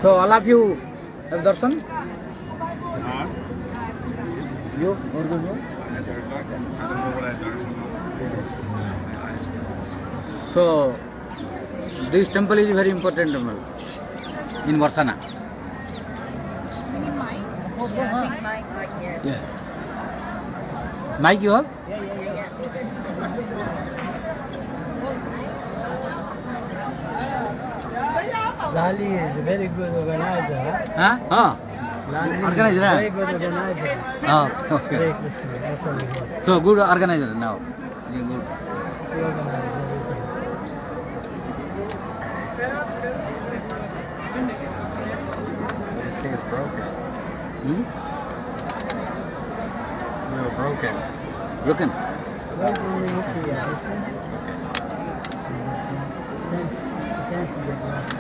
So all of you have darshan? You? So this temple is very important temple in Varsana. Yeah. Mic you have? Lali is a very good organizer. Huh? Lali Organizer, huh? very good organizer. Okay. Hare Krishna. That's all we want. So good organizer now. Yeah, good. She organizes everything. This thing is broken. Hmm? It's a little broken. Broken. Why do we look here? You see? Thanks to get lost.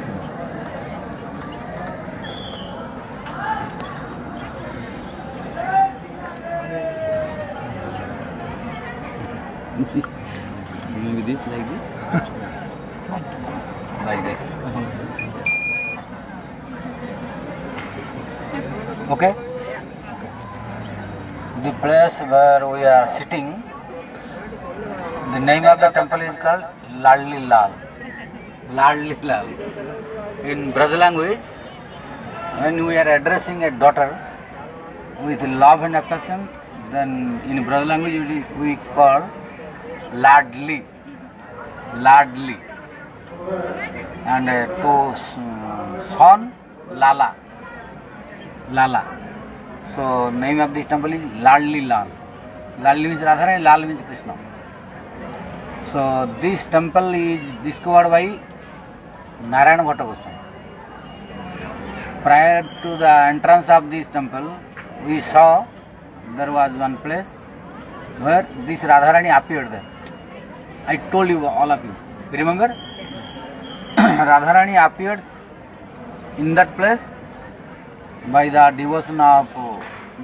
Maybe this like this. Like this. Okay. The place where we are sitting, the name of the temple is called Ladli Lal. Ladli Lal. In Braj language, when we are addressing a daughter with love and affection, then in Braj language we call Ladli. Ladli. And to son, Lala. Lala. So name of this temple is Ladli Lal. Ladli means Radharani, Lal means Krishna. So this temple is discovered by Narayana Bhatta Goswami. Prior to the entrance of this temple, we saw there was one place where this Radharani appeared there. I told you, all of you. Remember? Radharani appeared in that place by the devotion of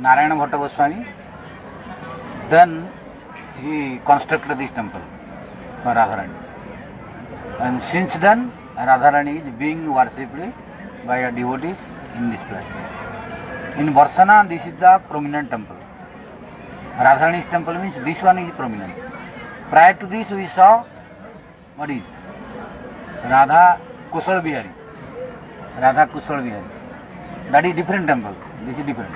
Narayana Bhatta Goswami. Then he constructed this temple for Radharani. And since then, Radharani is being worshipped by devotees in this place. In Varsana, this is the prominent temple. Radharani's temple means this one is prominent. Prior to this, we saw what is Radha Kushal Bihari. Radha Kushal Bihari. That is different temple. This is different.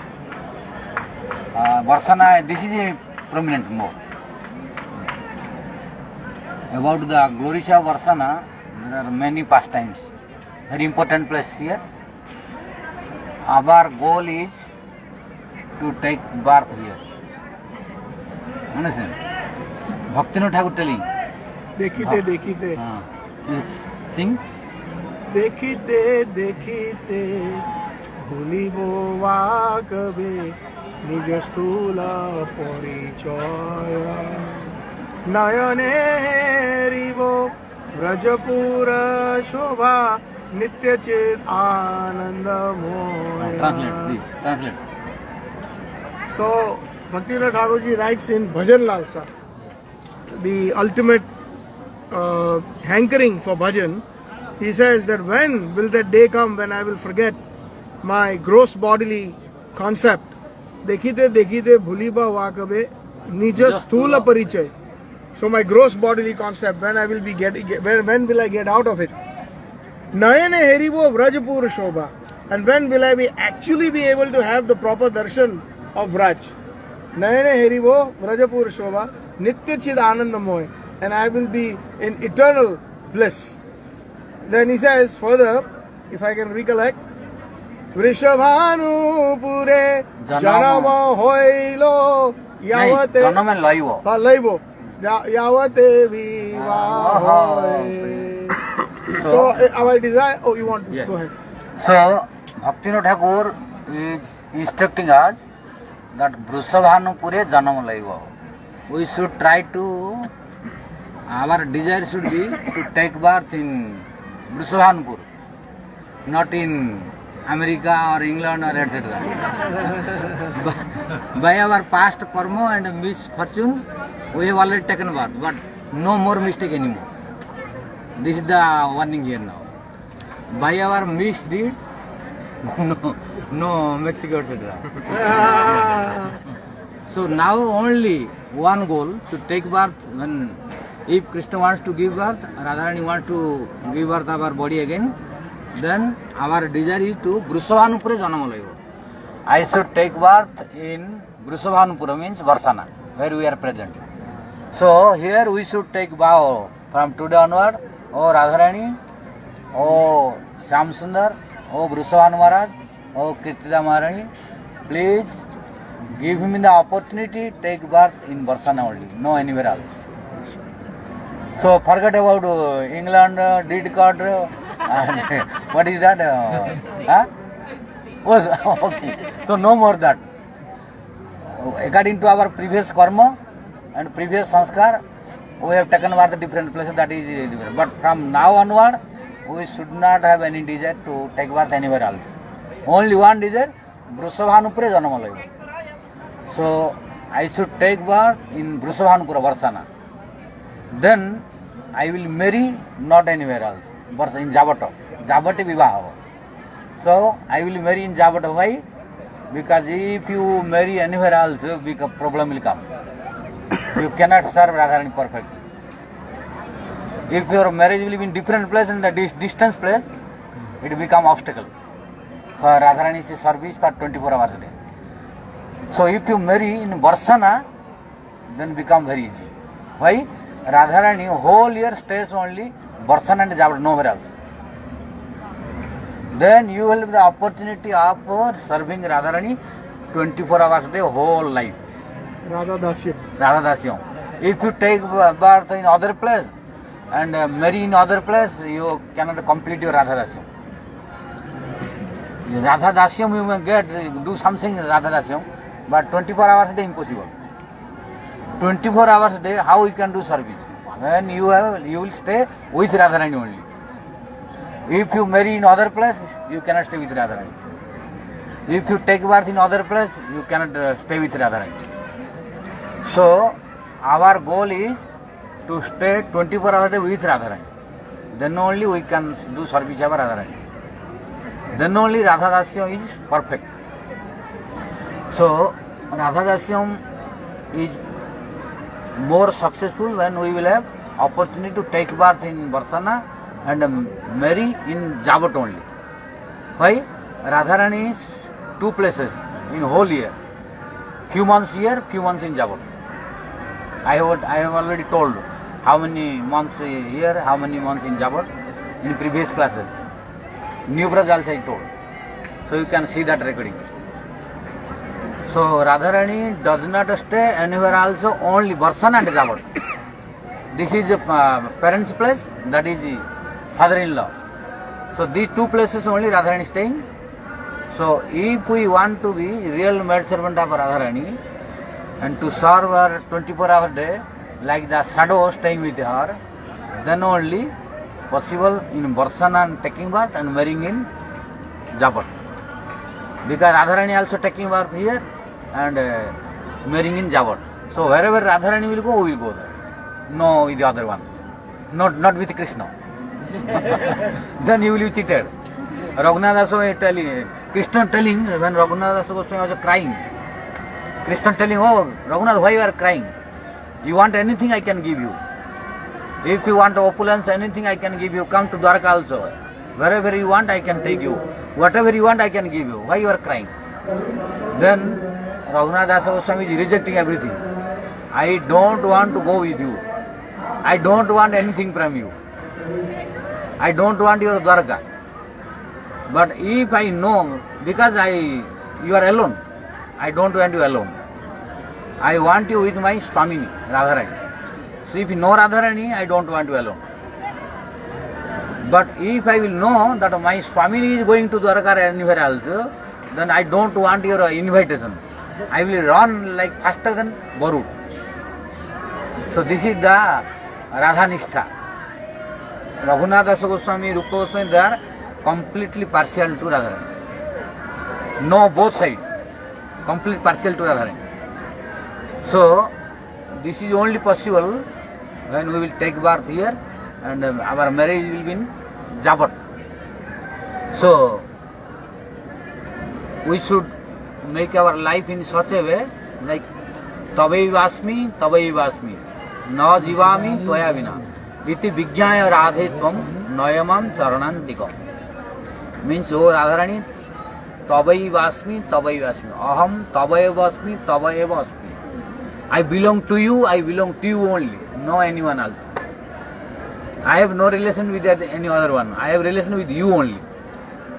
Varsana, this is a prominent more. About the glories of Varsana, there are many pastimes. Very important place here. Our goal is to take birth here. Understand? Bhaktivinoda Thakur telling. देखिते देखिते Sing. देखिते देखिते भूलिब वाकबे निज स्थूल परिचय नयने हेरिब व्रजपुर शोभा नित्य चेत आनंदमय. Translate, please. Translate. So Bhaktivinoda Thakur ji writes in Bhajan Lalsa, the ultimate hankering for bhajan. He says that when will that day come when I will forget my gross bodily concept? Dekhite dekhite bhuliba vakabe nija sthula parichay. So my gross bodily concept, when I will be when will I get out of it? Nayane herivo vrajapur shobha. And when will I actually be able to have the proper darshan of Vraj? Nayane herivo vrajapur shobha nitya chid anandamoy. And I will be in eternal bliss. Then he says further, if I can recollect, Vrishabhanu pure janama hoilo yavate Janam and Laivo. Laivo yavate viva hoy. So our desire. Oh, you want to go ahead. So Bhaktivinoda Thakur is instructing us that Vrishabhanu pure janam Laivo. We should try to. Our desire should be to take birth in Vrishabhanpur, not in America or England or etc. By our past karma and misfortune, we have already taken birth, but no more mistake anymore. This is the warning here now. By our misdeeds no Mexico, etc. So now only one goal to take birth. When if Krishna wants to give birth, Radharani wants to give birth our body again, then our desire is to Brushavanupura Janama Laiva. I should take birth in Brushavanupura, means Varsana, where we are present. So here we should take vow from today onward. Oh Radharani, oh Shyam Sundar, oh Brushavan Maharaj, oh Kirtida Maharani, please give him the opportunity to take birth in Varsana only, no anywhere else. So forget about England, deed card, and what is that? Huh? Oh, okay. So no more that. According to our previous karma and previous sanskar, we have taken birth at different places, that is different. But from now onward, we should not have any desire to take birth anywhere else. Only one desire, Brushavanupura Janama. So I should take birth in Brushavanupura, Varsana. Then I will marry not anywhere else, but in Javato. Javati Vivaha. So I will marry in Javato. Why? Because if you marry anywhere else, big problem will come. You cannot serve Radharani perfectly. If your marriage will be in different place and the distance place, it will become obstacle for Radharani's service for 24 hours a day. So if you marry in Varsana, then become very easy. Why? Radharani whole year stays only Varsana and Javad, nowhere else. Then you will have the opportunity of serving Radharani 24 hours a day, whole life. Radha Dasyam. Radha Dasyam. If you take birth in other place and marry in other place, you cannot complete your Radha Dasyam. Radha Dasyam you may get, do something Radha Dasyam, but 24 hours a day impossible. 24 hours a day, how you can do service? When you will stay with Radharani only. If you marry in other place, you cannot stay with Radharani. If you take birth in other place, you cannot stay with Radharani. So our goal is to stay 24 hours a day with Radharani. Then only we can do service of Radharani. Then only Radha Dasyam is perfect. So Radha Dasyam is more successful when we will have opportunity to take birth in Varsana and marry in Javat only. Why? Radharani is two places in whole year. Few months here, few months in Javat. I have already told how many months here, how many months in Javat in previous classes. New Braj also I told. So you can see that recording. So Radharani does not stay anywhere also, only Varsana and Javat. This is the parents' place, that is the father-in-law. So these two places only Radharani is staying. So if we want to be real maid servant of Radharani and to serve her 24 hours a day, like the shadow staying with her, then only possible in Varsana and taking birth and marrying in Japat. Because Radharani also taking birth here and marrying in Javat. So wherever Radharani will go, we will go there. No with the other one. Not with Krishna. Then you will be cheated. Raghunath Goswami telling, Krishna telling, when Raghunath Goswami was crying, Krishna telling, oh Raghunath, why you are crying? You want anything, I can give you. If you want opulence, anything I can give you. Come to Dwarka also. Wherever you want, I can take you. Whatever you want, I can give you. Why you are crying? Then Raghunath Goswami is rejecting everything. I don't want to go with you. I don't want anything from you. I don't want your Dwarka. But if I know, because you are alone, I don't want you alone. I want you with my Swamini, Radharani. So if you know Radharani, I don't want you alone. But if I will know that my Swamini is going to Dwarka or anywhere else, then I don't want your invitation. I will run like faster than Barud. So this is the Radhanistha. Raghunath Goswami, Rupa Goswami, they are completely partial to Radharani. No, both sides. Complete partial to Radharani. So this is only possible when we will take birth here and our marriage will be in Japat. So we should make our life in such a way like Tavai Vasmi, Na Jivami Tvaya Vina, Iti Vijnaya Radhetvam, Noyamam Charanantikam. Means, oh Radharani, Tavai Vasmi, Aham Tavai Vasmi, Tavai Vasmi. I belong to you only, no anyone else. I have no relation with any other one. I have relation with you only.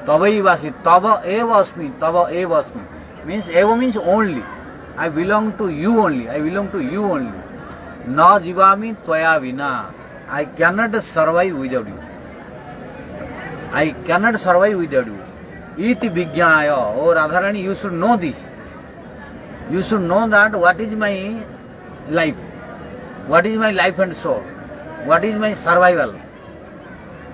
Tavai Vasmi, Tava eva asmi. Means eva means only. I belong to you only. Na jivami tvaya vina. I cannot survive without you. Iti vijnaya. Oh Radharani, you should know this. You should know that what is my life. What is my life and soul. What is my survival.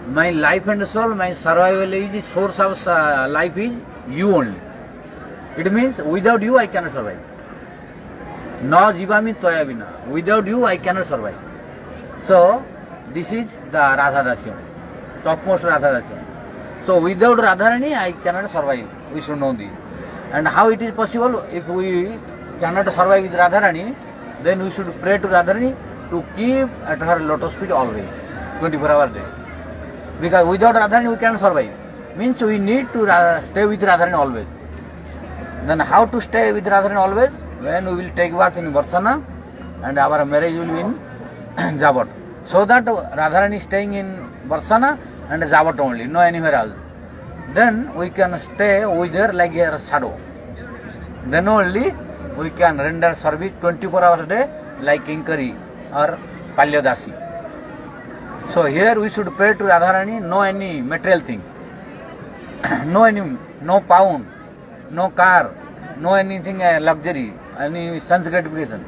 My life and soul, my survival is the source of life is you only. It means without you I cannot survive. Na jivami tvaya vina. Without you I cannot survive. So this is the Radha Dasyam, topmost Radha Dasyam. So without Radharani I cannot survive. We should know this. And how it is possible? If we cannot survive with Radharani, then we should pray to Radharani to keep at her lotus feet always, 24 hours a day. Because without Radharani we cannot survive. Means we need to stay with Radharani always. Then how to stay with Radharani always? When we will take birth in Varsana and our marriage will be in Jabat. So that Radharani is staying in Varsana and Jabat only, no anywhere else. Then we can stay with her like a shadow. Then only we can render service 24 hours a day like Kinkari or Palyadasi. So here we should pray to Radharani, no any material things, no pound, no car, no anything luxury, any sense gratification.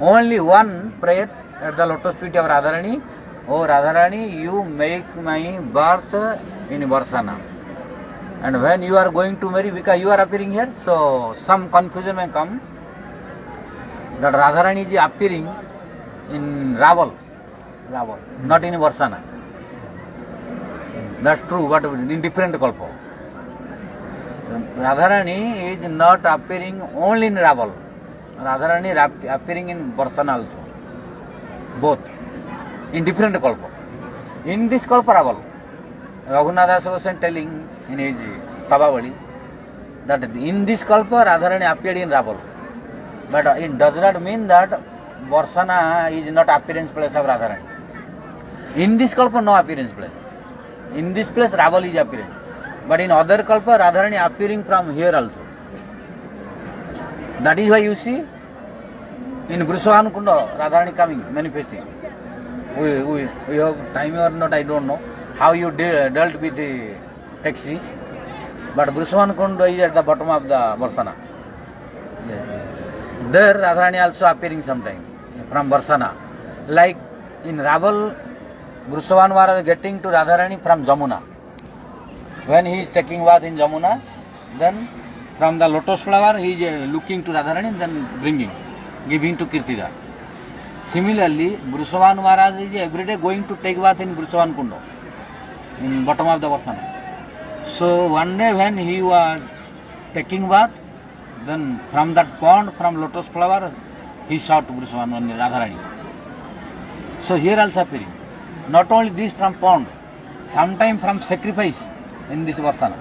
Only one prayer at the lotus feet of Radharani. Oh Radharani, you make my birth in Varsana. And when you are going to marry, because you are appearing here, so some confusion may come that Radharani is appearing in Raval, not in Varsana. That's true, but in different kalpa. Radharani is not appearing only in Raval. Radharani is appearing in Varsana also. Both. In different kalpa. In this kalpa Raval. Raghunath Goswami telling in his Stavavali that in this kalpa Radharani appeared in Raval. But it does not mean that Varsana is not appearance place of Radharani. In this kalpa no appearance place. In this place Raval is appearance. But in other kalpa Radharani appearing from here also. That is why you see in Vrishabhan Kunda Radharani coming, manifesting. We have time or not, I don't know how you dealt with the taxis. But Vrishabhan Kunda is at the bottom of the Varsana. There Radharani also appearing sometime from Varsana. Like in Raval, Vrishabhan was getting to Radharani from Jamuna. When he is taking bath in Jamuna, then from the lotus flower he is looking to Radharani, then giving to Kirtida. Similarly, Vrishabhan Maharaj is every day going to take bath in Vrishabhan Kunda, in bottom of the Varsana. So one day when he was taking bath, then from that pond, from lotus flower, he saw to Vrishabhan Radharani. So here also appearing. Not only this from pond, sometime from sacrifice in this Varsana.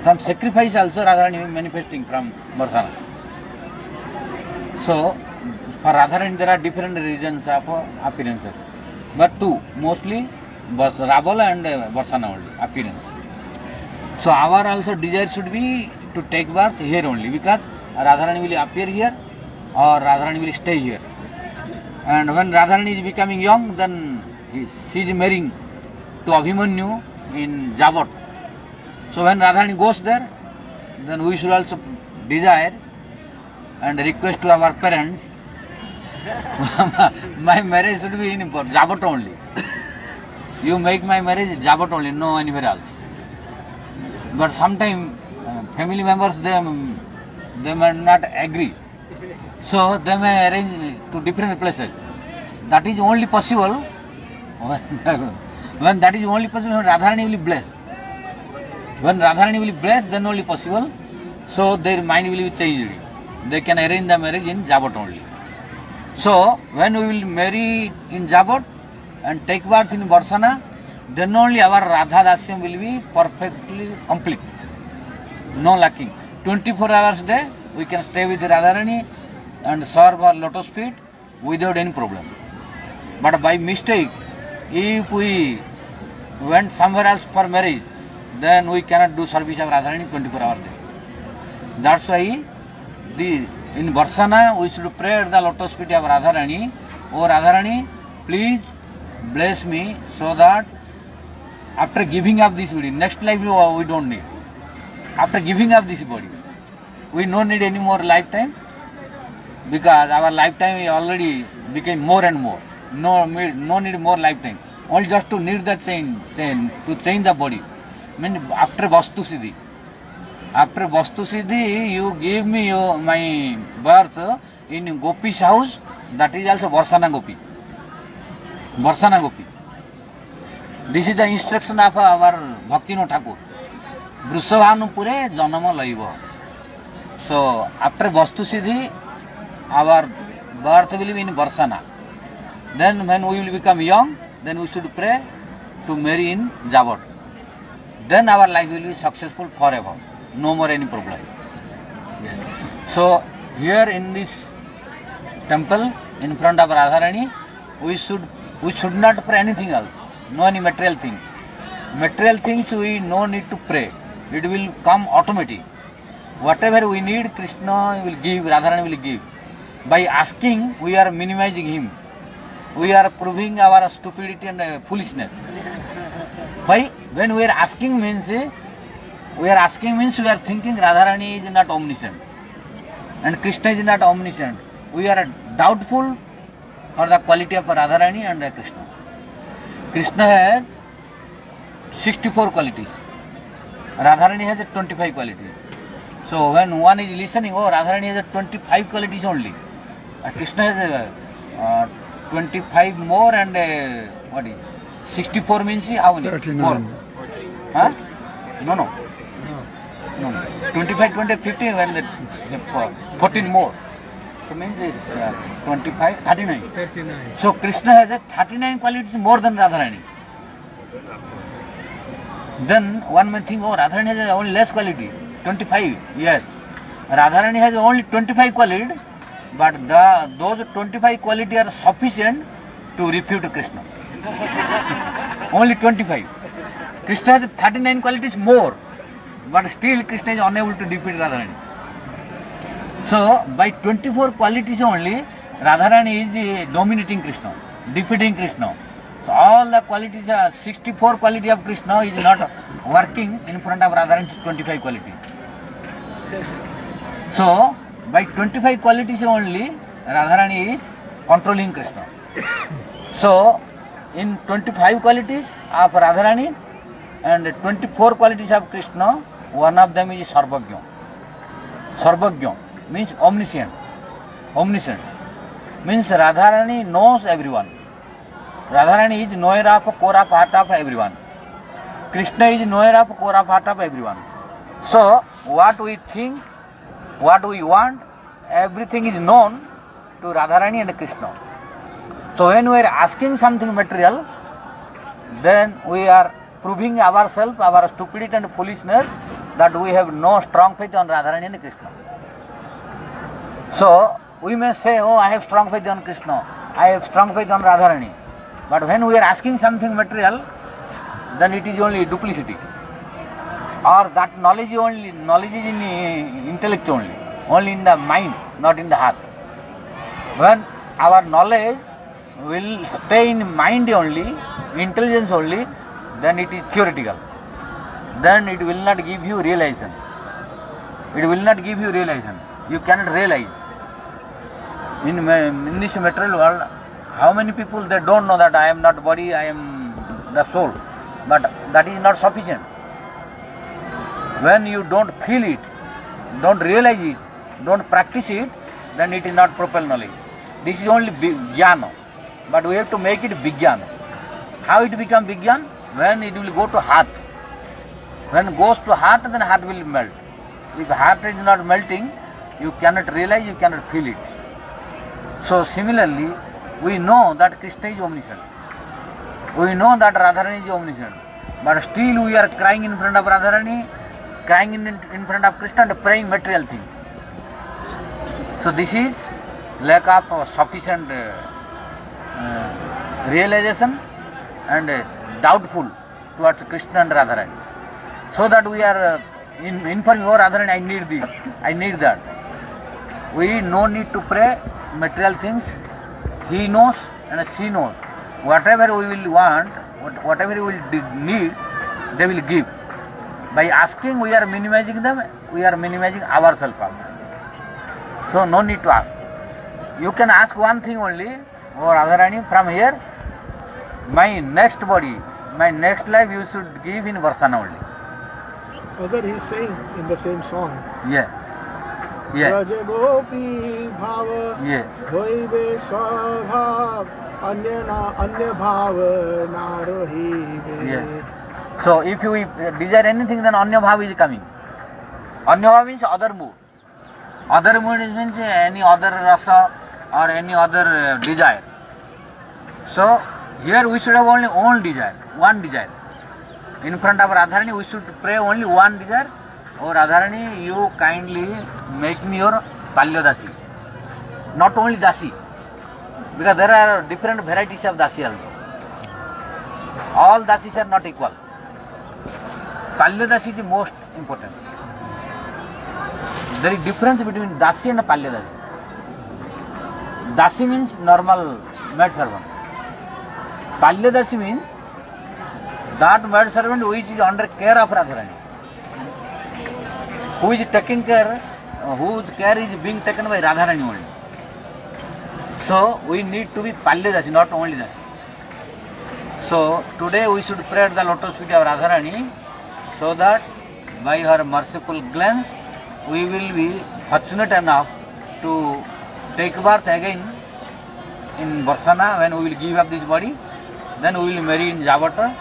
From sacrifice also Radharani manifesting from Varsana. So for Radharani there are different reasons of appearances. But two, mostly Raval and Varsana only, appearance. So our also desire should be to take birth here only, because Radharani will appear here or Radharani will stay here. And when Radharani is becoming young, then she is marrying to Abhimanyu in Jabat. So when Radharani goes there, then we should also desire and request to our parents, my marriage should be in Jabat only. You make my marriage Jabat only, no anywhere else. But sometimes family members, they may not agree. So they may arrange to different places. That is only possible when that is only possible when Radharani will bless. When Radharani will bless, then only possible. So their mind will be changed. They can arrange the marriage in Jabot only. So when we will marry in Jabot and take birth in Barsana, then only our Radha Dasyam will be perfectly complete. No lacking. 24 hours a day we can stay with Radharani and serve our lotus feet without any problem. But by mistake, if we went somewhere else for marriage, then we cannot do service of Radharani 24 hours a day. That's why in Barsana we should pray at the lotus feet of Radharani. Oh Radharani, please bless me so that after giving up this body, next life we don't need. After giving up this body, we don't need any more lifetime, because our lifetime already became more and more. No need more lifetime. Only just to need the change to change the body. I mean after Vastu Siddhi. After Vastu Siddhi, you give me my birth in Gopi's house. That is also Varsana Gopi. Varsana Gopi. This is the instruction of our Bhaktivinoda Thakur. Vrushabhanupure janama laiva. So after Vastu Siddhi, our birth will be in Varsana. Then when we will become young, then we should pray to marry in Jabot. Then our life will be successful forever. No more any problem. So here in this temple in front of Radharani, we should not pray anything else. No any material things. Material things we no need to pray. It will come automatic. Whatever we need, Krishna will give, Radharani will give. By asking, we are minimizing him. We are proving our stupidity and foolishness. Why? When we are asking means we are thinking Radharani is not omniscient and Krishna is not omniscient. We are doubtful for the quality of Radharani and Krishna. Krishna has 64 qualities. Radharani has 25 qualities. So when one is listening, oh, Radharani has 25 qualities only. Krishna has 25 more and what is 64 means how many? 39. More. Huh? No. 25, 20, 15 when 14 more. So means 25, 39. 39. So Krishna has 39 qualities more than Radharani. Then one may think, oh, Radharani has only less quality, 25. Yes, Radharani has only 25 qualities, but those 25 qualities are sufficient to refute Krishna. Only 25. Krishna has 39 qualities more, but still Krishna is unable to defeat Radharani. So by 24 qualities only, Radharani is dominating Krishna, defeating Krishna. So all the qualities, 64 quality of Krishna is not working in front of Radharani's 25 qualities. So by 25 qualities only, Radharani is controlling Krishna. So in 25 qualities of Radharani and 24 qualities of Krishna, one of them is Sarvagya. Sarvagya means omniscient. Omniscient means Radharani knows everyone. Radharani is knower of core of heart of everyone. Krishna is knower of core of heart of everyone. So what we think, what we want, everything is known to Radharani and Krishna. So when we are asking something material, then we are proving ourselves, our stupidity and foolishness, that we have no strong faith on Radharani and Krishna. So we may say, oh, I have strong faith on Krishna, I have strong faith on Radharani. But when we are asking something material, then it is only duplicity. Or that knowledge is in intellect only in the mind, not in the heart. When our knowledge will stay in mind only, intelligence only, then it is theoretical. Then it will not give you realization. It will not give you realization. You cannot realize. In this material world, how many people they don't know that I am not body, I am the soul. But that is not sufficient. When you don't feel it, don't realize it, don't practice it, then it is not proper knowledge. This is only jnana. But we have to make it Vijnana. How it become Vijnana? When it will go to heart. When it goes to heart, then heart will melt. if heart is not melting, you cannot realize, you cannot feel it. So similarly, we know that Krishna is omniscient. We know that Radharani is omniscient. But still we are crying in front of Radharani, crying in front of Krishna and praying material things. So this is lack of sufficient realization and doubtful towards Krishna and Radharani. So that we are informing, oh Radharani, I need this, I need that. We no need to pray material things. He knows and she knows. Whatever we will want, whatever we will need, they will give. By asking, we are minimizing them, we are minimizing ourselves also. So no need to ask. You can ask one thing only, oh Radharani, from here, my next body, my next life you should give in Varsana only. Other he's saying in the same song. Yeah. Yeah. Raj gopi bhava Yeah. hoibe svabhav anya bhava na rohibe. Yeah. So if you desire anything, then Anya Bhav is coming. Anya Bhav means other mood. Other mood means any other rasa or any other desire. So here we should have only one desire, one desire. In front of Radharani we should pray only one desire. Oh Radharani, you kindly make me your Palyadasi. Not only Dasi, because there are different varieties of Dasi also. All Dasis are not equal. Palyadasi is the most important. There is difference between Dasi and Palyadasi. Dasi means normal maid servant. Palyadasi means that maid servant which is under care of Radharani, who is taking care, whose care is being taken by Radharani only. So we need to be Palyadasi, not only Dasi. So today we should pray at the lotus feet of Radharani, so that by her merciful glance we will be fortunate enough to take birth again in Varsana when we will give up this body. Then we will marry in Javata,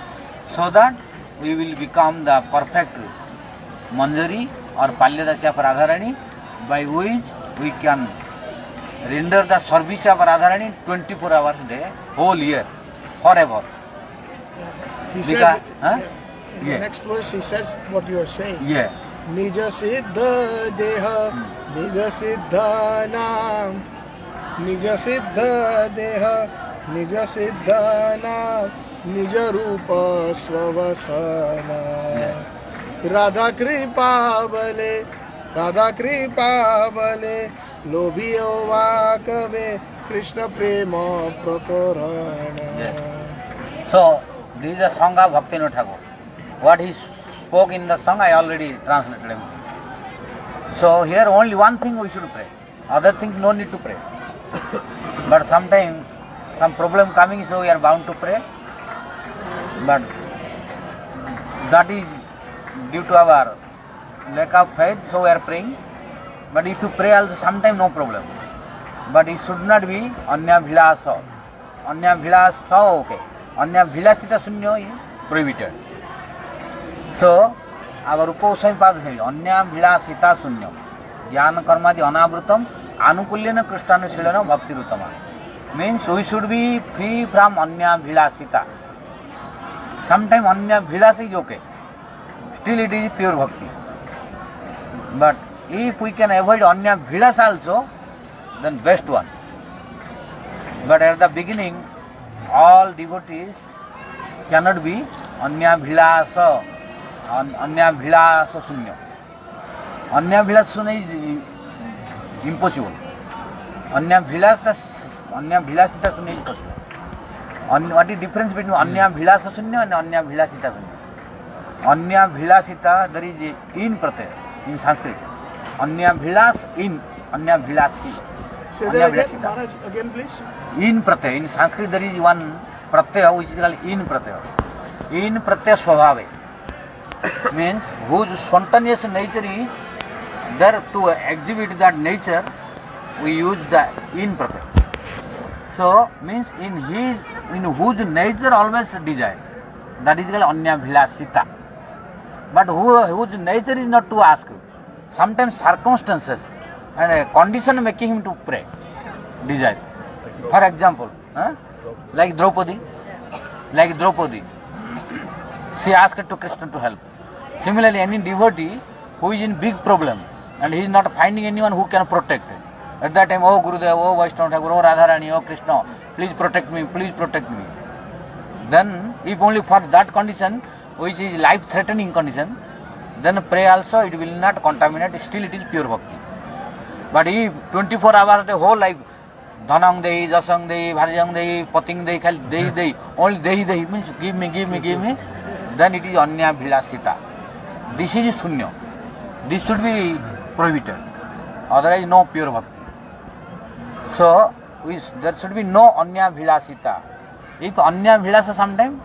so that we will become the perfect Manjari or Palyadasi of Radharani, by which we can render the service of Radharani 24 hours a day, whole year, forever. He Because, says, huh? in the Yeah. next verse he says what you are saying. Yeah. Nija siddha deha, nija siddha nam, nija siddha deha, nija siddha nam, nija rupa svavasana. Radha kripa bale, Radha kripa bale, lobhiyo vakave, Krishna prema prakarana. Yeah. So, this is a song of Bhaktivinoda Thakur. What he spoke in the song, I already translated him. So, here only one thing we should pray. Other things no need to pray. But sometimes some problem coming, so we are bound to pray. But that is due to our lack of faith, so we are praying. But if you pray also, sometimes no problem. But it should not be Anya Bhilasa. Anya Bhilasa, okay. Anya Bhilasita Sunyo is prohibited. So, our Rupa Goswami Pada says, Anya Bhilasita Sunyo. Jnana Karmadi Anavrutam, Anukulyana Krishnanushilana Bhakti Rutama. Means we should be free from Anya Bhilasita. Sometimes Anya Bhilasa is okay. Still it is pure bhakti. But if we can avoid Anya Bhilasa also, then best one. But at the beginning, all devotees cannot be Anya Bhilasa, Anya Bhilasa Sunya. Anya Bhilasa Sunya is impossible. Anya Bhilasita Sunya is possible. What is the difference between Anya Bhilasa Sunya and Anya Bhilasita Sunya? Anya Bhilasita, there is a in pratyaya in Sanskrit. Anya Bhilas in, Anya Bhilasi. Say Anya that again, Bhilasita. Maharaj, again please. In pratyaya. In Sanskrit there is one pratyaya which is called in pratyaya. In pratyaya swabhave. Means whose spontaneous nature is there, to exhibit that nature, we use the in pratyaya. So means in whose nature always desire. That is called Anya Bhilasita. But whose nature is not to ask. sometimes circumstances and a condition making him to pray, desire. For example, like Draupadi, she asked to Krishna to help. Similarly, any devotee who is in big problem and he is not finding anyone who can protect. At that time, oh Gurudev, oh Vaishnava Thakur, oh Radharani, oh Krishna, please protect me, please protect me. Then, if only for that condition, which is life-threatening condition, then pray also, it will not contaminate, still it is pure bhakti. But if 24 hours the whole life, dhanang dehi, jasang dehi, bharjang dehi, pating dehi, khali dehi, only dehi means give me, then it is anya bhilasita. This is sunya. This should be prohibited. Otherwise, no pure bhakti. So, there should be no anya bhilasita. If anya bhilasa sometime,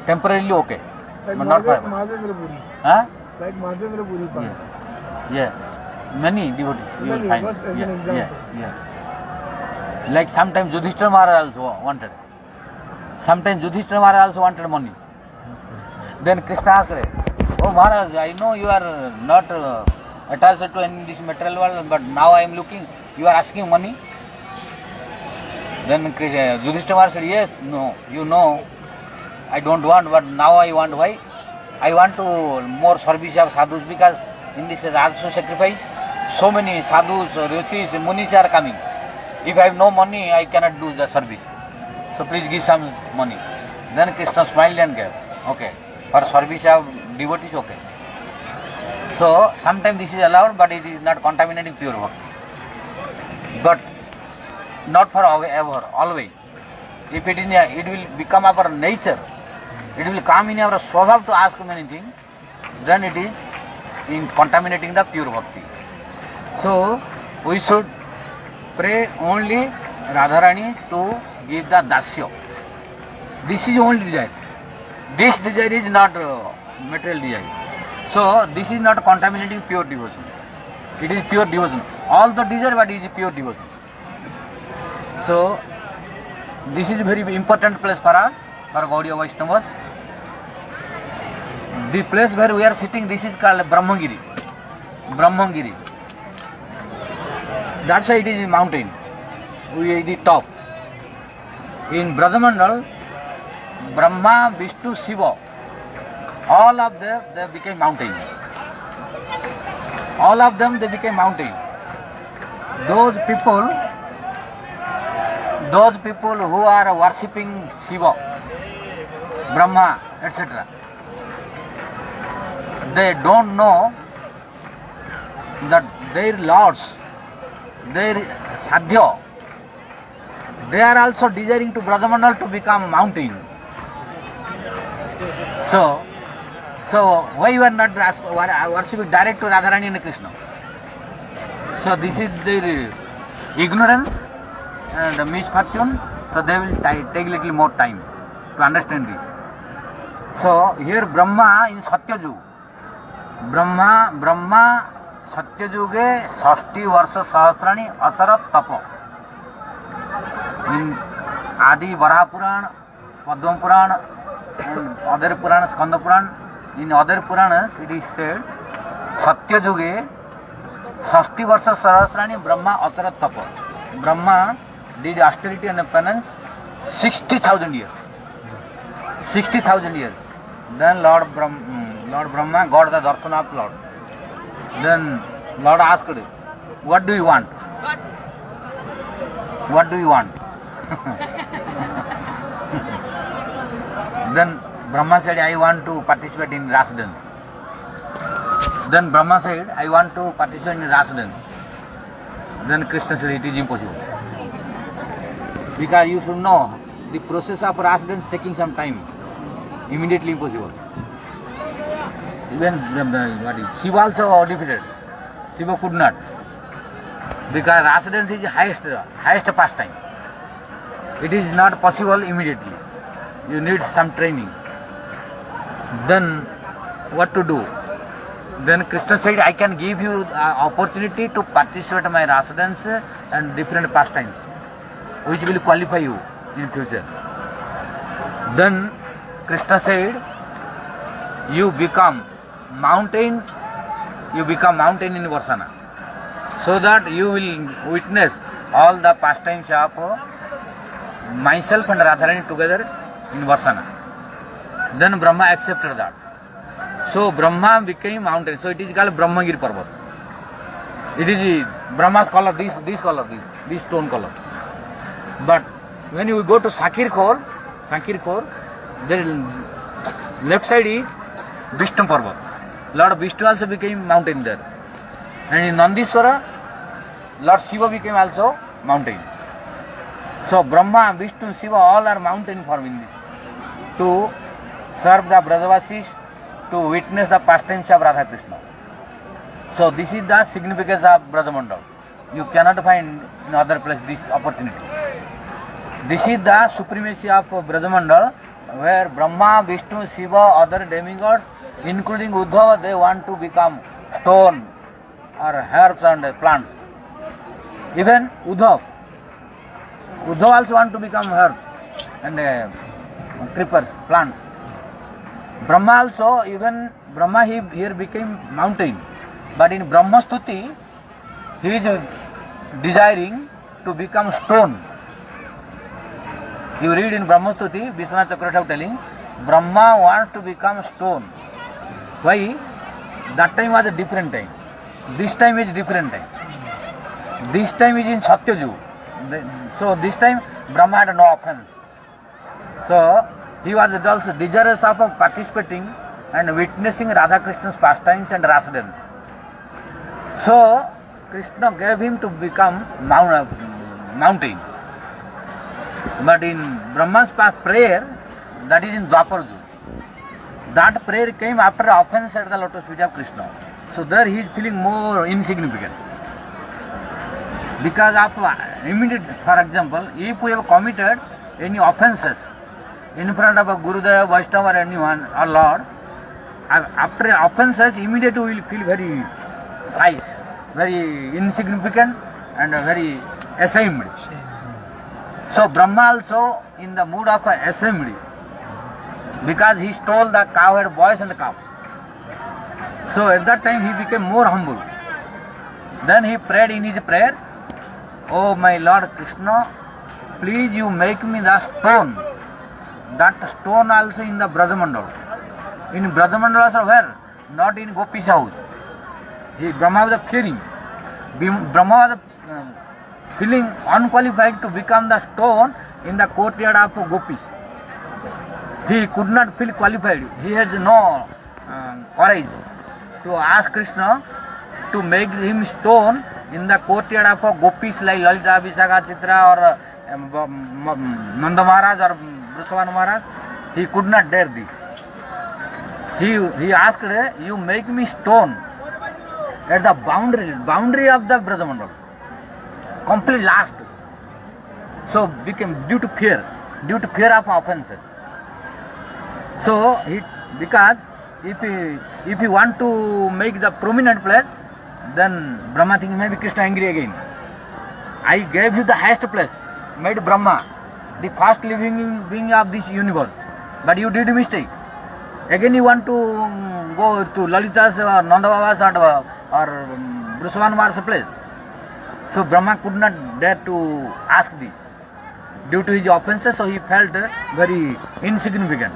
temporarily okay, Like but not forever. Madhendra Puri. Huh? Like Madhendra Puri. Yeah. Many devotees you will Many, find. just as an example. Like sometimes Yudhishthira Maharaj also wanted. Sometimes Yudhishthira Maharaj also wanted money. Then Krishna asked, oh Maharaj, I know you are not attached to any this material world, but now I am looking, you are asking money. Then Yudhishthira Maharaj said, yes, no, you know, I don't want, but now I want. Why? I want to more service of sadhus, because in this Rajasva sacrifice, so many sadhus, rishis, munis are coming. If I have no money, I cannot do the service. So please give some money. Then Krishna smiled and gave. Okay. For service of devotees, okay. So sometimes this is allowed, but it is not contaminating pure bhakti. But not for ever, always. If it will become our nature, it will come in our swabhav to ask many things, then it is in contaminating the pure bhakti. So we should pray only Radharani to give the dasya. This is only desire. This desire is not material desire. So this is not contaminating pure devotion. It is pure devotion. All the desire, but it is pure devotion. So this is a very important place for us, for Gaudiya Vaishnavas. The place where we are sitting, this is called Brahmagiri. That's why it is a mountain. We are at the top. In Brajamandal, Brahma, Vishnu, Shiva, all of them, they became mountain. All of them, they became mountain. Those people who are worshipping Shiva, Brahma, etc., they don't know that their lords, their sadhya, they are also desiring to Brajamandal to become mountain. So why you are not worshipping direct to Radharani and Krishna? So this is their ignorance and misfortune. So they will take little more time to understand this. So here Brahma in Satyajug, Brahma Satyajuge 60 Varsha Sahasrani Asarat Tapa. In Adi Varaha Puran, Padma Puran, and other Puranas, Skanda Puran, in other Puranas it is said Satyajuge 60 Varsha Sahasrani Brahma Asarat Tapa. Brahma did austerity and penance 60,000 years. 60,000 years. Then Lord Brahma got the darshan of Lord. Then Lord asked, what do you want? What do you want? Then Brahma said, I want to participate in Ras dance. Then Brahma said, I want to participate in Ras dance. Then Krishna said, it is impossible. Because you should know, the process of Ras dance taking some time. Immediately impossible. Even Shiva also defeated. Shiva could not. Because Ras dance is highest pastime. It is not possible immediately. You need some training. Then what to do? Then Krishna said, I can give you opportunity to participate in my Ras dance and different pastimes, which will qualify you in future. Then Krishna said, you become mountain you become mountain in Varsana. So that you will witness all the pastimes of myself and Radharani together in Varsana. Then Brahma accepted that. So Brahma became mountain. So it is called Brahmagiri Parvat. It is Brahma's color, this color, this stone color. But when you go to Sakir Khor, the left side is Vishnu Parvat. Lord Vishnu also became mountain there. And in Nandiswara, Lord Shiva became also mountain. So Brahma, Vishnu, Shiva all are mountain form in this. To serve the Brajavasis, to witness the pastimes of Radha Krishna. So this is the significance of Brajamandal. You cannot find in other place this opportunity. This is the supremacy of Brajamandal, where Brahma, Vishnu, Shiva, other demigods, including Uddhava, they want to become stone or herbs and plants. Even Uddhava also want to become herbs and creepers, plants. Brahma also, even Brahma here became mountain. But in Brahma Stuti, he is desiring to become stone. You read in Brahma Stuti, Vishwanath Chakravarti telling, Brahma wants to become stone. Why? That time was a different time. This time is different time. This time is in Satyaju. So this time Brahma had no offense. So he was also desirous of participating and witnessing Radha Krishna's pastimes and rasa dance. So Krishna gave him to become mountain. But in Brahma's prayer, that is in Dwapar Yuga. That prayer came after offense at the lotus feet of Krishna. So there he is feeling more insignificant. Because of immediate, for example, if we have committed any offenses in front of a Gurudev, Vaishnava or anyone or Lord, after offenses, immediately we will feel very nice, very insignificant and very ashamed. So Brahma also in the mood of assembly, because he stole the cowherd boys and the cow. So at that time he became more humble. Then he prayed in his prayer, "Oh my Lord Krishna, please you make me the stone." That stone also in the Brajamandal. In Brajamandal also where? Not in Gopi's house. Brahma was fearing. Brahma was feeling unqualified to become the stone in the courtyard of Gopis. He could not feel qualified. He has no courage to ask Krishna to make him stone in the courtyard of Gopis like Lalita, Vishakha, Chitra or Nanda Maharaj or Vrishabhanu Maharaj. He could not dare this. He asked, "You make me stone at the boundary of the Brajamandal, complete last." So became due to fear of offenses. So because if he want to make the prominent place, then Brahma thinks maybe Krishna angry again. I gave you the highest place, made Brahma the first living being of this universe, but you did a mistake. Again you want to go to Lalita's or Nanda Baba's or Vrishabhanu Maharaj's place. So Brahma could not dare to ask this. Due to his offenses, so he felt very insignificant.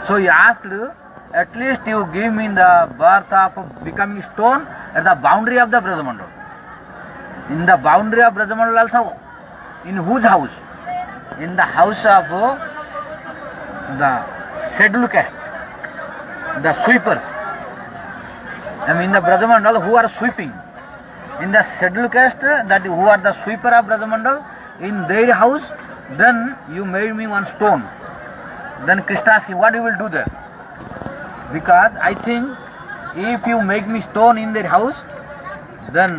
So he asked, "At least you give me the birth of becoming stone at the boundary of the Brajamandal." In the boundary of Brajamandal also, in whose house? In the house of the scheduled caste, the sweepers. I mean the Brajamandal who are sweeping. In the scheduled caste, that who are the sweeper of Brajamandal, in their house, then you made me one stone. Then Krishna asked him, "What you will do there?" Because I think if you make me stone in their house, then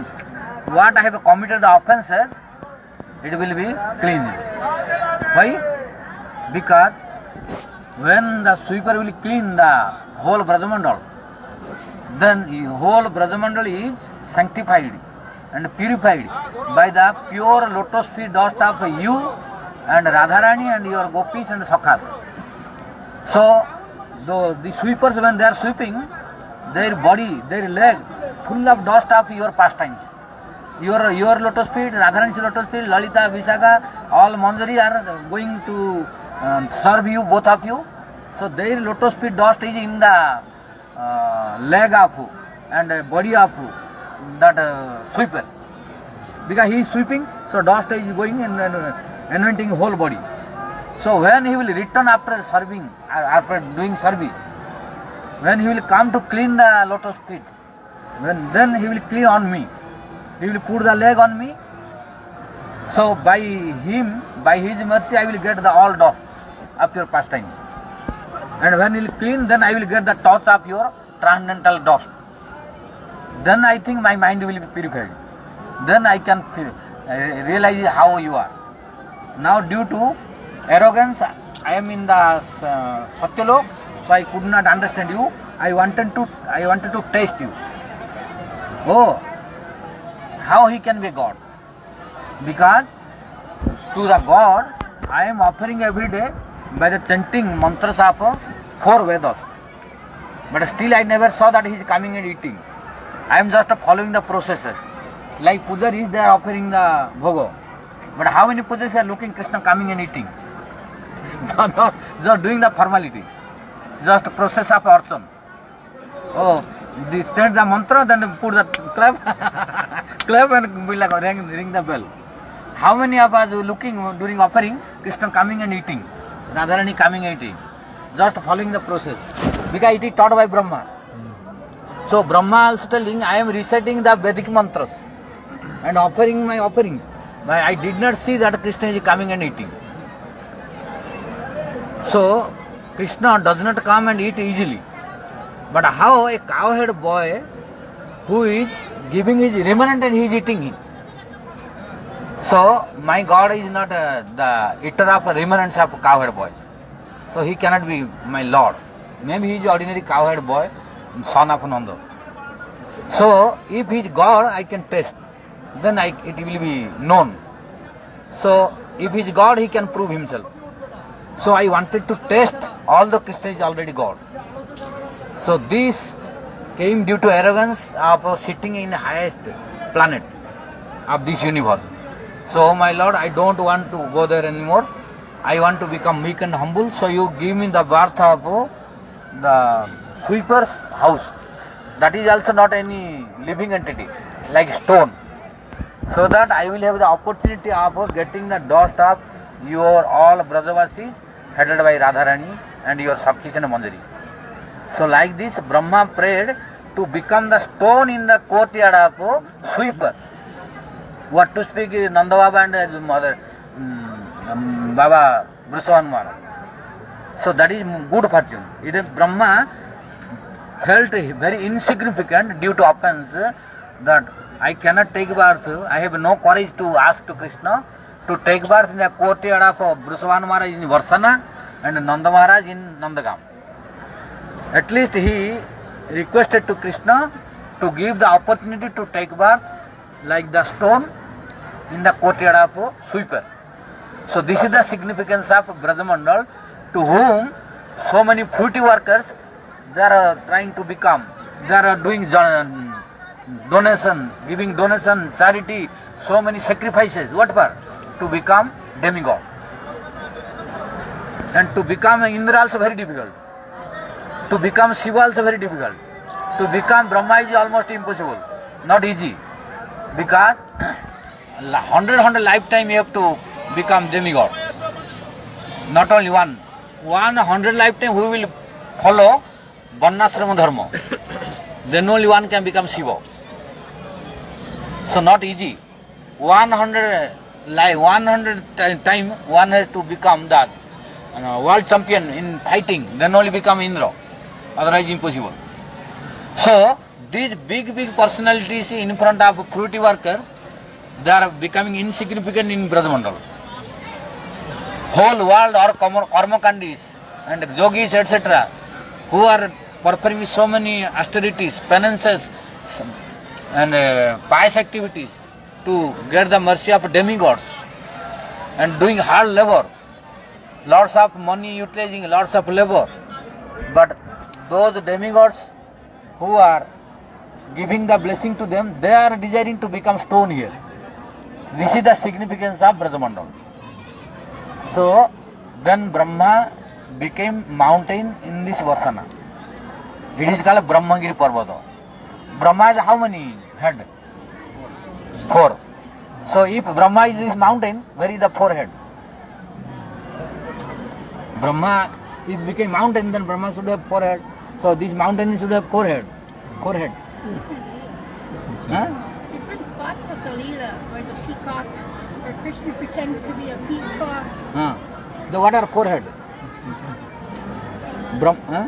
what I have committed the offenses, it will be cleansed. Why? Because when the sweeper will clean the whole Brajamandal, then the whole Brajamandal is sanctified and purified by the pure lotus feet dust of you and Radharani and your gopis and sakhas. So the sweepers, when they are sweeping, their body, their leg full of dust of your pastimes. Your lotus feet, Radharani's lotus feet, Lalita, Vishaka, all Manjari are going to serve you, both of you. So their lotus feet dust is in the leg of and body of that sweeper. Because he is sweeping, so dust is going and anointing whole body. So when he will return after serving, after doing service, when he will come to clean the lotus feet, then he will clean on me. He will put the leg on me. So by him, by his mercy, I will get the all dust of your pastimes. And when he will clean, then I will get the touch of your transcendental dust. Then I think my mind will be purified. Then I can realize how you are. Now due to arrogance, I am in the Satyalok, so I could not understand you. I wanted to taste you. Oh, how he can be God? Because to the God, I am offering every day by the chanting mantras of 4 Vedas. But still I never saw that he is coming and eating. I am just following the processes. Like pujaris, they are offering the bhogo. But how many pujaris are looking Krishna coming and eating? Just doing the formality. Just process of archan. Oh, they chant the mantra, then put the clap, clap and ring the bell. How many of us looking during offering, Krishna coming and eating, Radharani coming and eating, just following the process, because it is taught by Brahma. So Brahma also telling, I am reciting the Vedic mantras and offering my offerings. But I did not see that Krishna is coming and eating. So Krishna does not come and eat easily. But how a cowherd boy who is giving his remnant and he is eating it. So my God is not the eater of remnants of cowherd boys. So he cannot be my Lord. Maybe he is ordinary cowherd boy, son of Nanda. So if he is God, I can taste. Then it will be known. So if he is God, he can prove himself. So I wanted to test all the Krishna is already God. So this came due to arrogance of sitting in the highest planet of this universe. So my Lord, I don't want to go there anymore. I want to become meek and humble. So you give me the birth of the sweeper's house. That is also not any living entity, like stone. So that I will have the opportunity of getting the dust of your all Brajavasis headed by Radharani and your Sakshis and Manjari. So like this, Brahma prayed to become the stone in the courtyard of sweeper. What to speak is Nanda Baba and his mother, Baba Vrishavan Maharaj. So that is good fortune. It is Brahma felt very insignificant due to offense that I cannot take birth. I have no courage to ask to Krishna to take birth in the courtyard of Vrishavan Maharaj in Varsana and Nanda Maharaj in Nandagam. At least he requested to Krishna to give the opportunity to take birth like the stone in the courtyard of sweeper. So this is the significance of Brajamandal, to whom so many fruity workers, they are trying to become, they are doing donation, giving donation, charity, so many sacrifices. What for? To become demigod. And to become Indra also very difficult. To become Shiva also very difficult. To become Brahma is almost impossible. Not easy. Because 100 lifetime you have to become demigod. Not only one. 100 lifetime who will follow Varnashrama Dharma. Then only one can become Shiva. So not easy. 100 time one has to become the world champion in fighting. Then only become Indra. Otherwise impossible. So these big personalities in front of fruity workers, they are becoming insignificant in Brajamandal. Whole world or karmakandis and yogis etc. who are performing so many austerities, penances and pious activities to get the mercy of demigods and doing hard labor, lots of money utilizing, lots of labor. But those demigods who are giving the blessing to them, they are desiring to become stone here. This is the significance of Brajamandal. So then Brahma became mountain in this Varsana. It is called Brahmagiri Parvata. Brahma has how many head? 4. So if Brahma is this mountain, where is the 4 head? Brahma, if became mountain, then Brahma should have 4 head. So this mountain should have 4 head. 4 head. Huh? Different spots of the Leela, where the peacock, where Krishna pretends to be a peacock. The what are 4 head? Huh?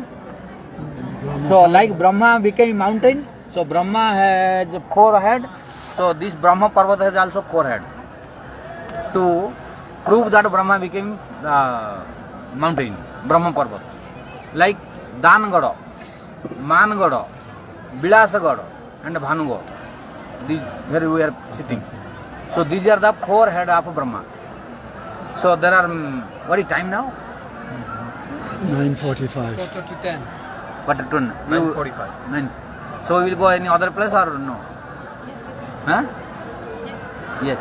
So like Brahma became mountain, so Brahma has 4 head. So this Brahma Parvata has also 4 head. To prove that Brahma became mountain, Brahma Parvata. Like Dangada, Mangada, Bilasagada and Bhanugada. These where we are sitting. So these are the 4 head of Brahma. So there are, what is time now? 9:45. What to 9:45. 9. So we will go any other place or no? Huh? Yes.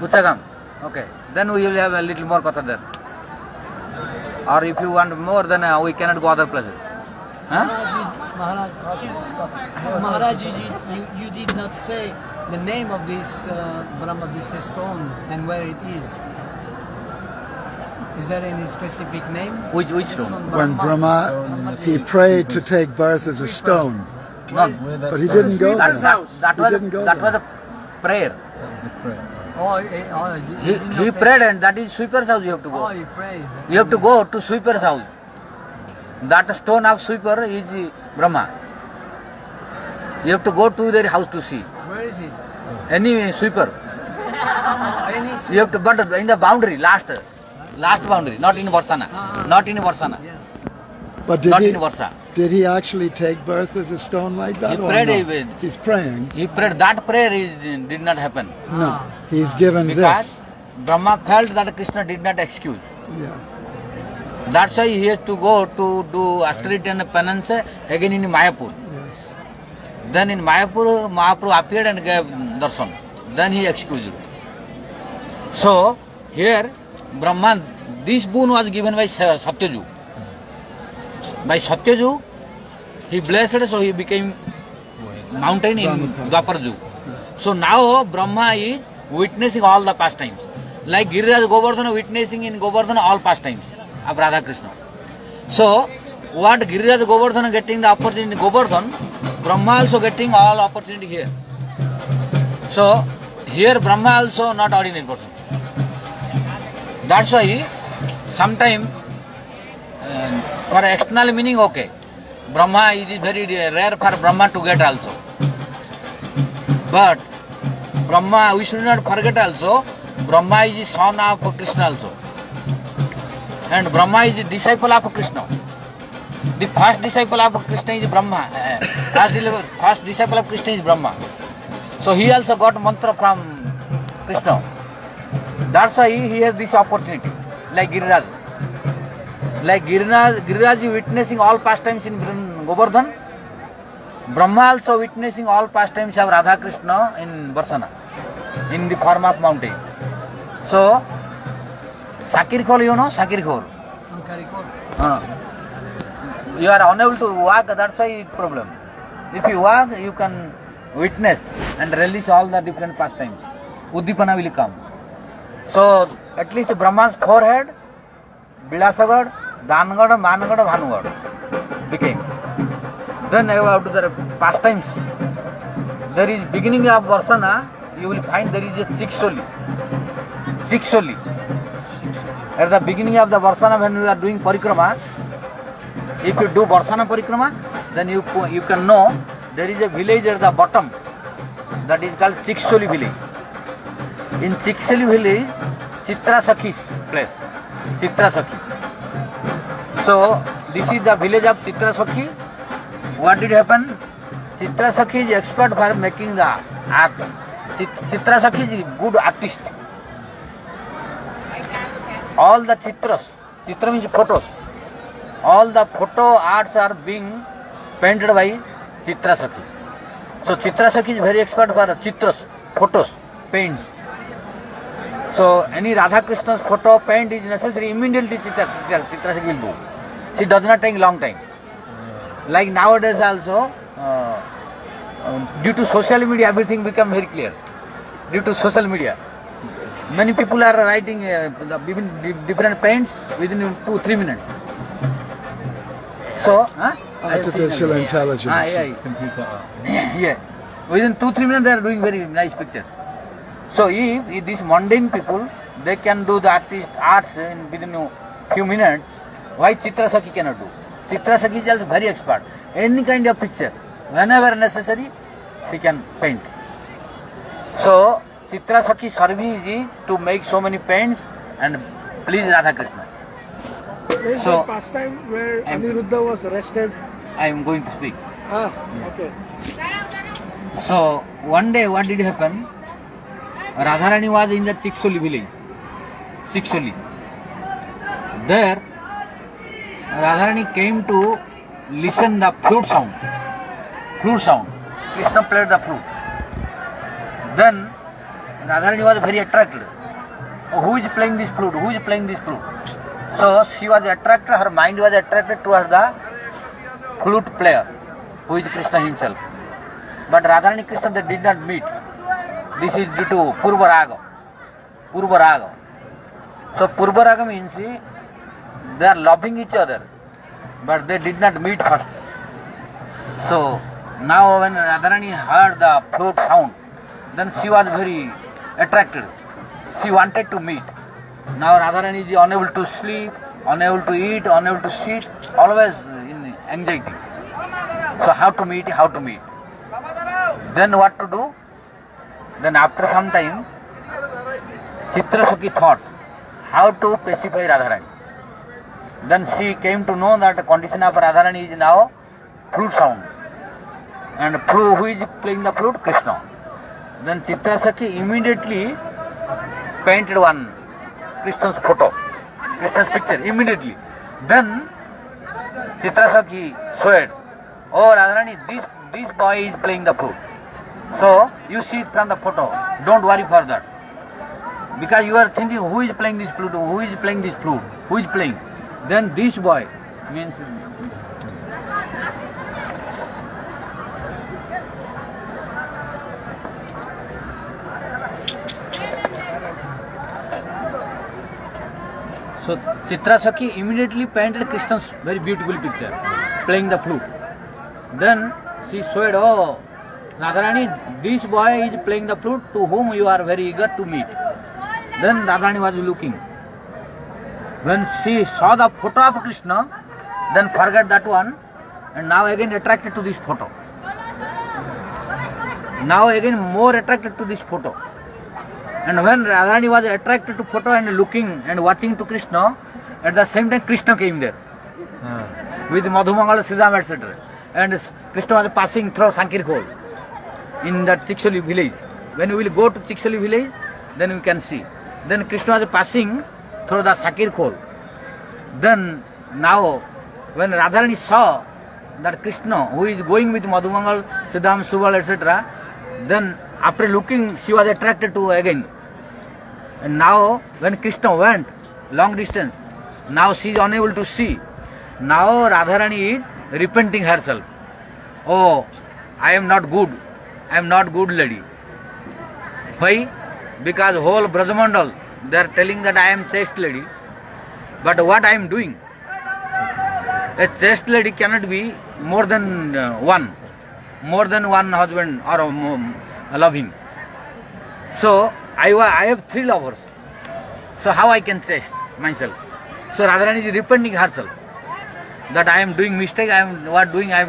Puchagam. Okay. Then we will have a little more kotha there. Or if you want more, then we cannot go other places. Huh? Maharaj, you did not say the name of this Brahma, this stone, and where it is. Is there any specific name? Which stone? When Brahma, he prayed to take birth as a stone, No. but he didn't go there. That was a prayer. That was the prayer. He prayed, and that is sweeper's house you have to go. Oh, he prays. You have to go to sweeper's house. That stone of sweeper is Brahma. You have to go to their house to see. Where is it? Any sweeper. Any You have to, but in the boundary, last boundary, not in Varsana. Not in Varsana. But Not in Varsa. did he actually take birth as a stone like that? He or prayed no? even. He's praying. He prayed. That prayer did not happen. No, he's given Because this. Brahma felt that Krishna did not excuse. Yeah. That's why he has to go to do austerity and penance again in Mayapur. Yes. Then in Mayapur, Mahaprabhu appeared and gave darshan. Then he excused. So here, Brahman, this boon was given by Satyaju. By Satyaju, he blessed, so he became mountain in Dwaparju. So now Brahma is witnessing all the pastimes. Like Giriraj Govardhana witnessing in Govardhana all pastimes of Radha Krishna. So what Giriraj Govardhana getting the opportunity in Govardhan, Brahma also getting all opportunity here. So here Brahma also not ordinary person. That's why sometime for external meaning okay. Brahma is very rare for Brahma to get also. But Brahma, we should not forget also, Brahma is the son of Krishna also. And Brahma is the disciple of Krishna. The first disciple of Krishna is Brahma. First disciple of Krishna is Brahma. So he also got mantra from Krishna. That's why he has this opportunity, like Giriraj. Like Giriraj is witnessing all pastimes in Govardhan. Brahma also witnessing all pastimes of Radha Krishna in Varsana, in the form of mountain. So, Sakir Khol, you know, Sakir Khol. You are unable to walk, that's why it's problem. If you walk, you can witness and release all the different pastimes. Uddipana will come. So, at least Brahma's forehead, Bilasagad, Dangad, Managad, Bhanugad became. Then after the pastimes, there is beginning of Varsana, you will find there is a Chiksoli. At the beginning of the Varsana, when we are doing Parikrama, if you do Varsana Parikrama, then you can know there is a village at the bottom that is called Chiksoli village. In Chiksoli village, Chitra Sakhi's place. Chitra Sakhi. So, this is the village of Chitra Sakhi. What did happen? Chitra Sakhi is expert for making the art. Chitra Sakhi is a good artist. All the chitras, chitra means photos. All the photo arts are being painted by Chitra Sakhi. So Chitra Sakhi is very expert for chitras, photos, paints. So any Radha Krishna's photo paint is necessary, immediately Chitra Sakhi will do. She does not take long time. Like nowadays also, due to social media, everything become very clear. Due to social media, many people are writing different paints within 2-3 minutes. So, Artificial intelligence. Computer art. yeah, within 2-3 minutes they are doing very nice pictures. So if these mundane people, they can do the arts in within a few minutes, why Chitra Sakhi cannot do? Chitra Sakhi is also very expert. Any kind of picture, whenever necessary, she can paint. So Chitra Sakhi service is to make so many paints and please Radha Krishna. There is So- a pastime where I'm- Aniruddha was arrested. I am going to speak. Okay. So one day what did happen? Radharani was in the Chiksoli village. Chiksoli. There Radharani came to listen the flute sound. Flute sound. Krishna played the flute. Then Radharani was very attracted. Oh, who is playing this flute? Who is playing this flute? So she was attracted, her mind was attracted towards the flute player, who is Krishna himself. But Radharani Krishna they did not meet. This is due to Purva Raga. Purva Raga. So Purva Raga means they are loving each other, but they did not meet first. So now when Radharani heard the flute sound, then she was very attracted. She wanted to meet. Now Radharani is unable to sleep, unable to eat, unable to sit, always in anxiety. So how to meet, how to meet. Then what to do? Then after some time, Chitra Sakhi thought how to pacify Radharani. Then she came to know that the condition of Radharani is now flute sound. And who is playing the flute? Krishna. Then Chitra Sakhi immediately painted one Krishna's photo, Krishna's picture immediately. Then Chitra Sakhi said, "Oh Radharani, this boy is playing the flute. So you see it from the photo. Don't worry for that. Because you are thinking who is playing this flute, who is playing this flute, who is playing. Then this boy means so Chitra Sakhi immediately painted Krishna's very beautiful picture, playing the flute. Then she said, "Oh Radharani, this boy is playing the flute to whom you are very eager to meet." Then Radharani was looking. When she saw the photo of Krishna, then forget that one and now again attracted to this photo. Now again more attracted to this photo. And when Radharani was attracted to photo and looking and watching to Krishna, at the same time Krishna came there with Madhumangal, Siddham, etc. And Krishna was passing through Sankir Khol in that Chiksoli village. When we will go to Chiksoli village, then we can see. Then Krishna was passing through the Sankir Khol. Then now when Radharani saw that Krishna who is going with Madhumangal, Siddham, Subal, etc., then after looking she was attracted to again. And now when Krishna went long distance, now she is unable to see. Now Radharani is repenting herself. Oh, I am not good. I am not good lady. Why? Because whole Brajamandal, they are telling that I am chaste lady. But what I am doing? A chaste lady cannot be more than one. More than one husband or love him. So I have 3 lovers. So how I can chaste myself? So Radharani is repenting herself that I am doing mistake. I am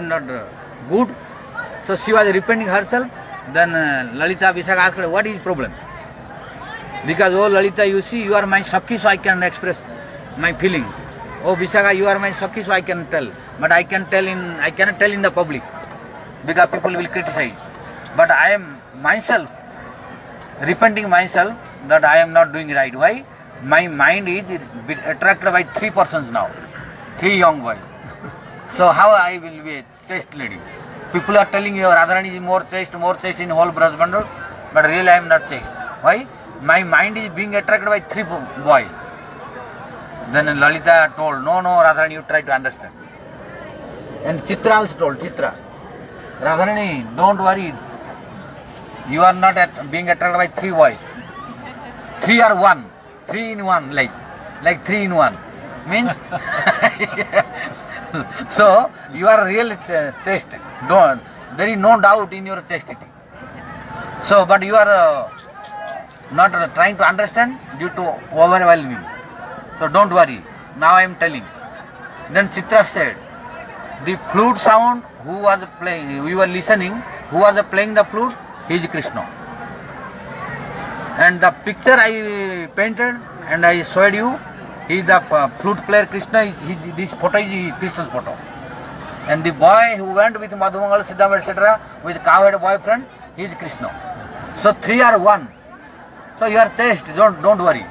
not good. So she was repenting herself. Then Lalita Vishakha asked her, "What is problem?" Because, "Oh Lalita, you see, you are my Sakhi, so I can express my feeling. Oh Vishakha, you are my Sakhi, so I can tell. But I cannot tell in the public because people will criticize. But I am myself repenting myself that I am not doing right. Why? My mind is attracted by 3 persons now, 3 young boys. So how I will be a chaste lady? people are telling you Radharani is more chaste in whole Brajmandal, but really I am not chaste. Why? My mind is being attracted by 3 boys. Then Lalita told, no, Radharani, you try to understand. And Chitra also told, Radharani, don't worry. You are not being attracted by 3 boys. 3 are 1. 3 in 1, like 3 in 1. Means, so you are really chaste. There is no doubt in your chastity. So, but you are not trying to understand due to overwhelming. So don't worry. Now I am telling. Then Chitra said, the flute sound, who was playing, we were listening, who was playing the flute, he is Krishna. And the picture I painted and I showed you, he is the flute player Krishna, this photo is Krishna's photo. And the boy who went with Madhumangal, Siddham, etc., with cowherd boyfriend, he is Krishna. So 3 are 1. So you are chaste, don't worry.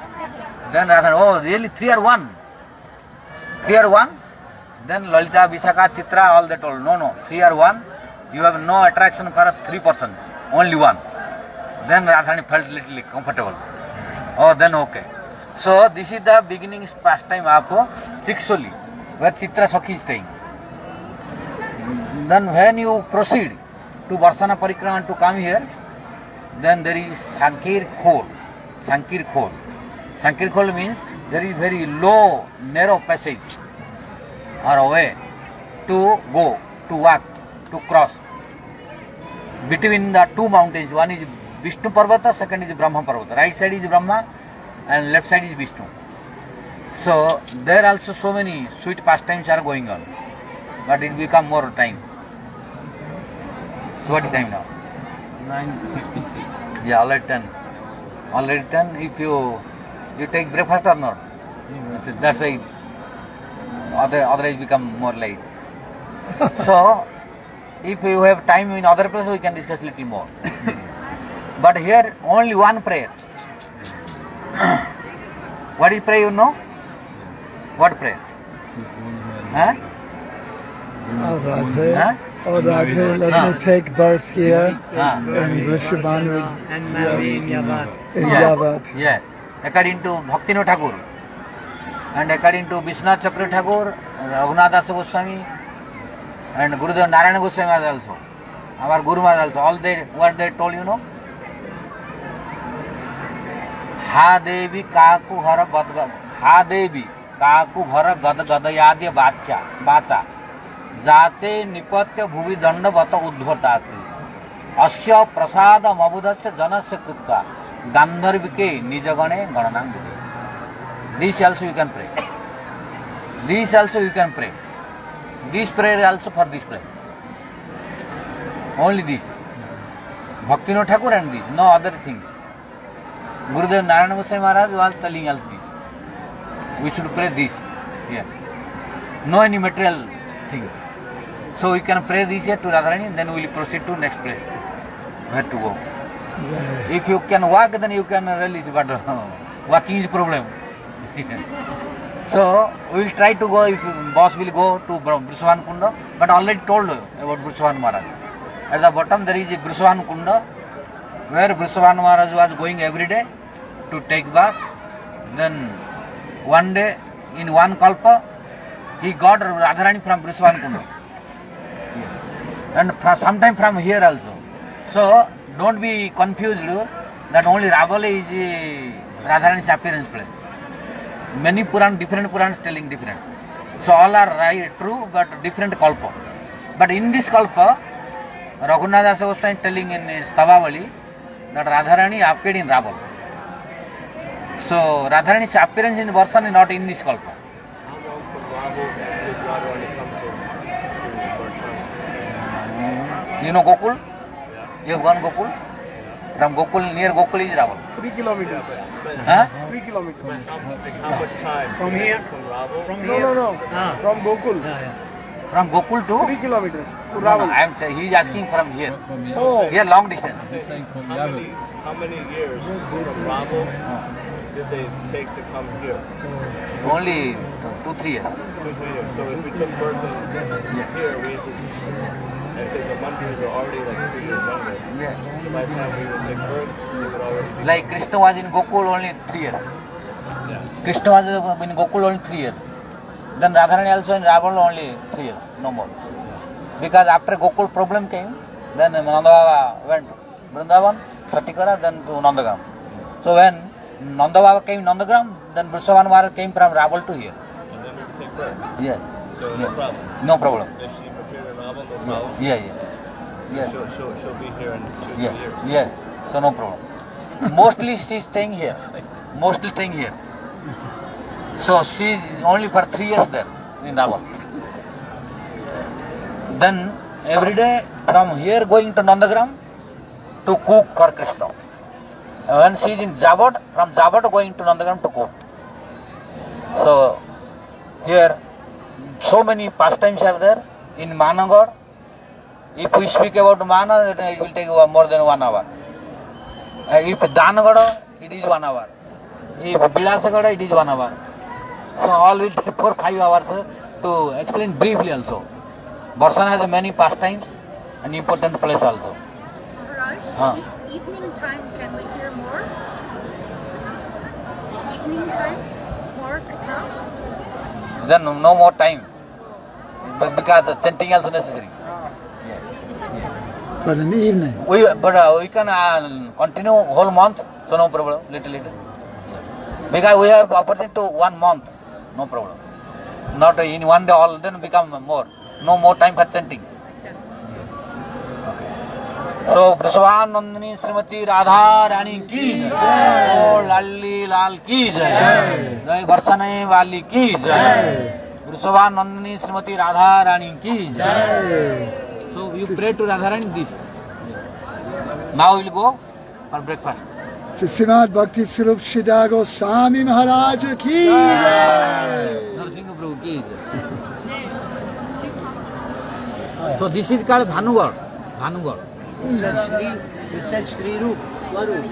Then Radharani, oh really 3 are 1? 3 are 1? Then Lalita, Vishakha, Chitra, all that told, no, 3 are 1. You have no attraction for 3 persons, only 1. Then Radharani felt little comfortable. Oh, then okay. So this is the beginning pastime of Chiksoli, where Chitra Sakhi is staying. Then when you proceed to Varsana Parikrama to come here, then there is Sankir Khol. Sankir Khol means there is very low, narrow passage or a way to go, to walk, to cross between the 2 mountains. One is Vishnu Parvata, second is Brahma Parvata. Right side is Brahma and left side is Vishnu. So there also so many sweet pastimes are going on, but it become more time. So what is time now? 9:56. Yeah, already 10. Already 10. If you take breakfast or not, that's why otherwise become more late. So if you have time in other places, we can discuss little more. But here only one prayer. What is prayer, you know? What prayer? Huh? Oh Radhe, Huh? oh Radhe, let me take birth here in Vrishabhanu's And marry in Yavat. in Yavat. Yeah. According to Bhaktino Thakur and according to Vishnath Chakra Thakur, Raghunath Das Goswami and Gurudev Narayana Goswami also. Our Guru Maharaj also. All they, what they told, you know? Ha Devi Kaku Hara Badga. Ha Devi Kaku Hara Gad Gadayadya Bacha. Jache Nipatya Bhuvi Danda Bata Udhvatati. Asya Prasada Mabudasya Janasya Krutta. Gandharvike Nijagane Gananang. This also you can pray. This also you can pray. This prayer also for this prayer. Only this. Bhaktino Thakur and this, no other things. Gurudev Narayana Goswami Maharaj was telling us this. We should pray this. Yes. No any material thing. So we can pray this here to Radharani, then we will proceed to next place. Where to go? If you can walk, then you can release, but walking is problem. So we will try to go, if boss will go to Brishavan Kunda, but already told about Brishavan Maharaj. At the bottom there is a Brishavan Kunda, where Brishavan Maharaj was going every day to take bath. Then one day, in one kalpa, he got Radharani from Brishavan Kunda. And sometime from here also. So don't be confused that only Ravali is Radharani's appearance place. Many Puran, different Purans telling different. So all are right, true, but different kalpa. But in this kalpa, Raghunath Das Goswami telling in Stavavali that Radharani appeared in Raval. So Radharani's appearance in Varsana is not in this kalpa. How long from Raval did Radharani come to You know Gokul? You have gone Gokul? From Gokul, near Gokul is Raval. 3 kilometers. Huh? 3 kilometers. how much time? From here? From Raval? From No, here? no, no. Ah. From Gokul. Yeah. From Gokul to? 3 kilometers to No, Raval. he is asking from here. From Yavat. Oh, Here long distance. He's saying from How Yavat. many years from Raval did they take to come here? Only 2-3 years. 2-3 years. So if we took birth in here, we And because the monkeys were already like 3 years younger. Yeah. So by the time we would take birth, they would already be. Like Krishna was in Gokul only 3 years. Yeah. Krishna was in Gokul only 3 years. Then Radharani also in Raval only 3 years, no more. Because after Gokul problem came, then Nanda Baba went to Vrindavan, Satikara, then to Nandagram. So when Nanda Baba came in Nandagram, then Vrishabhan Maharaj came from Raval to here. And then we would take birth. Yes. So Yeah. no problem. No problem. If she appeared in Raval, no problem. Yeah, yeah. Yeah. She'll be here in 2-3 Yeah, years. yeah. So no problem. Mostly she is staying here. Mostly staying here. So she is only for 3 years there in Raval. Then every day from here going to Nandagram to cook for Krishna. When she is in Javad, from Javad going to Nandagram to cook. So here so many pastimes are there in Managod. If we speak about Mana, then it will take more than 1 hour. If Danagada, it is 1 hour. If Bilasagada, it is 1 hour. So all will take 4-5 hours to explain briefly also. Barsana has many pastimes and important place also. Raj, Huh. evening time, can we hear more? Evening time, more katha? Then no more time. But because chanting also necessary. But in the evening. We can continue whole month, so no problem, little. Because we have opportunity to 1 month, no problem. Not in one day all, then become more. No more time for chanting. So, Vrishabhanandini Srimati Radha Rani ki jai. Oh, Lalli Lal ki jai. Jai Barsane Wali ki jai. Vrishabhanandini Srimati Radha Rani ki jai. So, you pray to Radharani this. Now we will go for breakfast. Srimad Bhakti Swarup Sridhar Goswami Maharaj ki jai. Narsingh Prabhu ki jai. So, this is called Bhanugad. Bhanugad. He said Shri Roop, Swarup.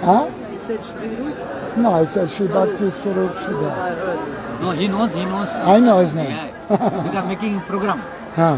Huh? He said Shri Roop. No, I said Sri Bhakti Swarup Sridhar. I heard. No, he knows. I know his name. Yeah. We are making program. Huh.